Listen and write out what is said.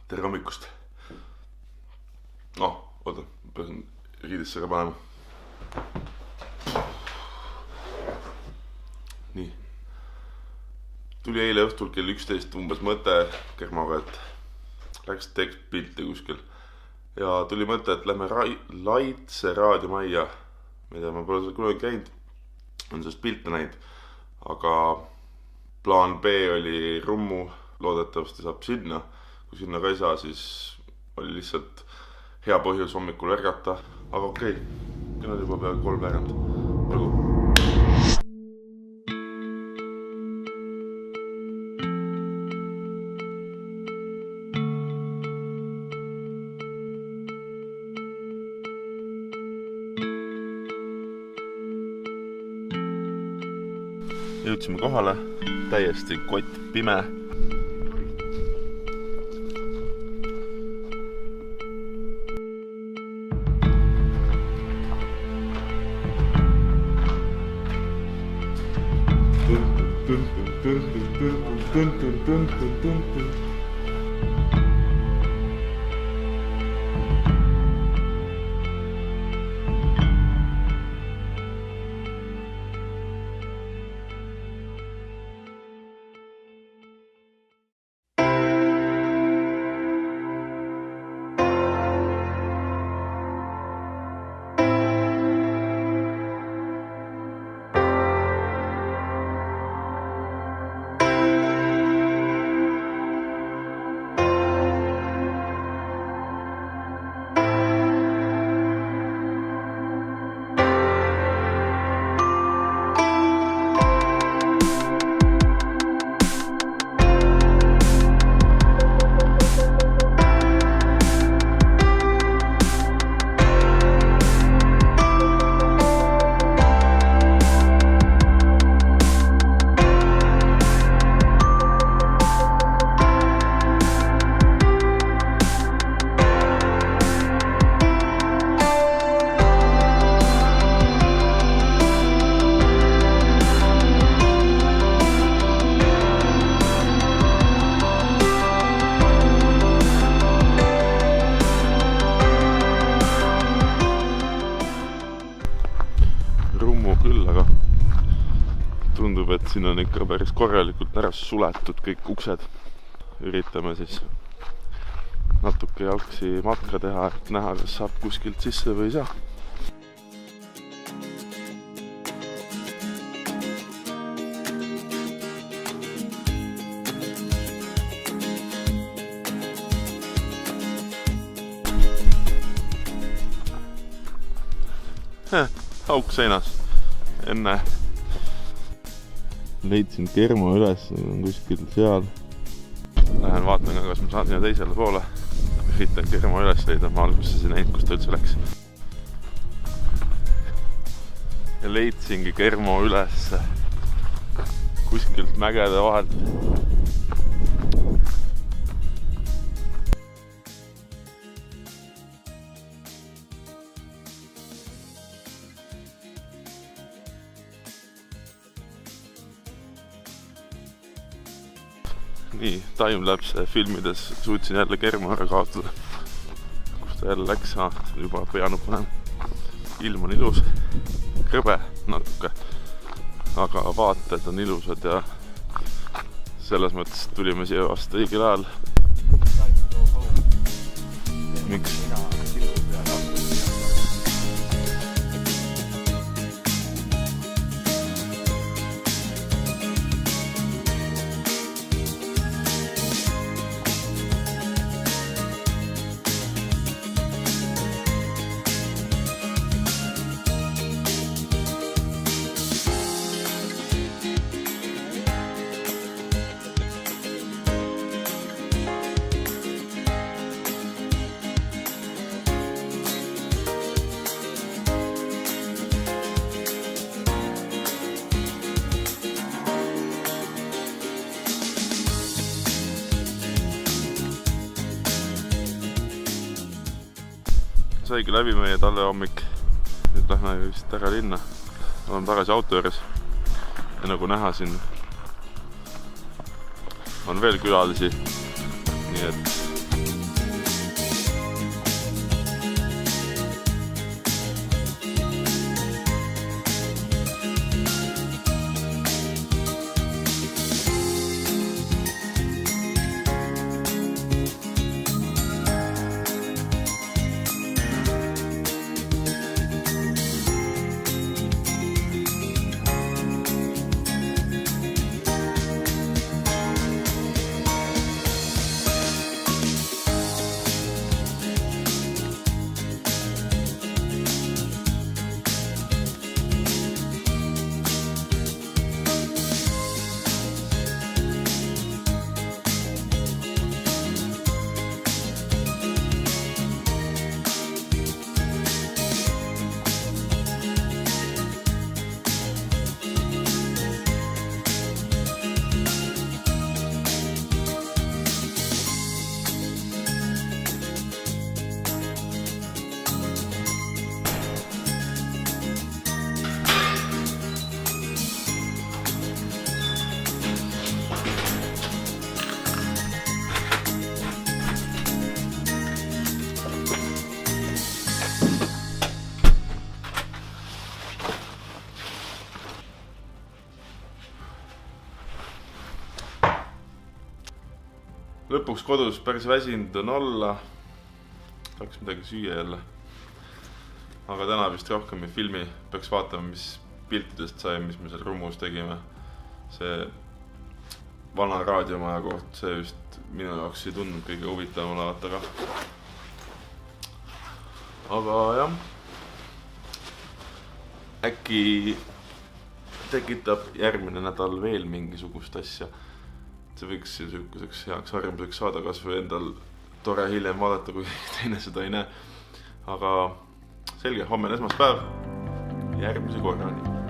Tere hommikust. Oota, pean riidesse ka panema. Nii. Tuli eile õhtul kell 11 umbes mõte Kermoga, et läks tekstpilti kuskil. Ja tuli mõte, et lähme Laitse raadiomajja, mida ma pole kunagi käinud, on sellest pilte näinud. Aga plaan B oli Rummu, loodetavasti saab sinna. Kui sinna ka ei saa, siis oli lihtsalt hea põhjus hommikul ärgata. Aga okei, kell on juba peaaegu 3:30. Olgu. Jõudsime kohale, täiesti kott pime. Tundub, et siin on ikka päris korralikult ära suletud kõik uksed. Üritame siis natuke jalgsi matka teha, et näha, kas saab kuskilt sisse või ei saa. Auk seinas. Enne leidsin Kermo üles, on kuskil seal. Lähen vaatan ka, kas ma saan sinna teisele poole. Üritan Kermo üles leida, ma alguses ei näinud, kus ta üldse läks. Ja leidsingi Kermo üles kuskilt mägede vahelt. Nii, timelapse filmides suutsin jälle Kermo ära kaotada. Kus ta jälle läks, juba peanud panen. Ilm on ilus, krõbe natuke, aga vaated on ilusad ja selles mõttes tulime siia vasta õigel ajal. Miks? Saigi läbi meie talvehommik. Nüüd lähme vist ära linna. Olen tagasi auto juures. Ja nagu näha siin on veel külalisi. Nii et lõpuks kodus päris väsinud on olla. Tahaks midagi süüa jälle. Aga täna vist rohkem filmi peaks vaatama, mis piltidest sai, mis me seal Rumus tegime. See vana raadiomaja koht, see vist minu jaoks ei tundnud kõige huvitavam olevat, aga jah, äkki tekitab järgmine nädal veel mingisugust asja. See võiks sihukeseks heaks harjumuseks saada, kas või endal tore hiljem vaadata, kui teine seda ei näe. Aga selge, homme on esmaspäev. Järgmise korrani.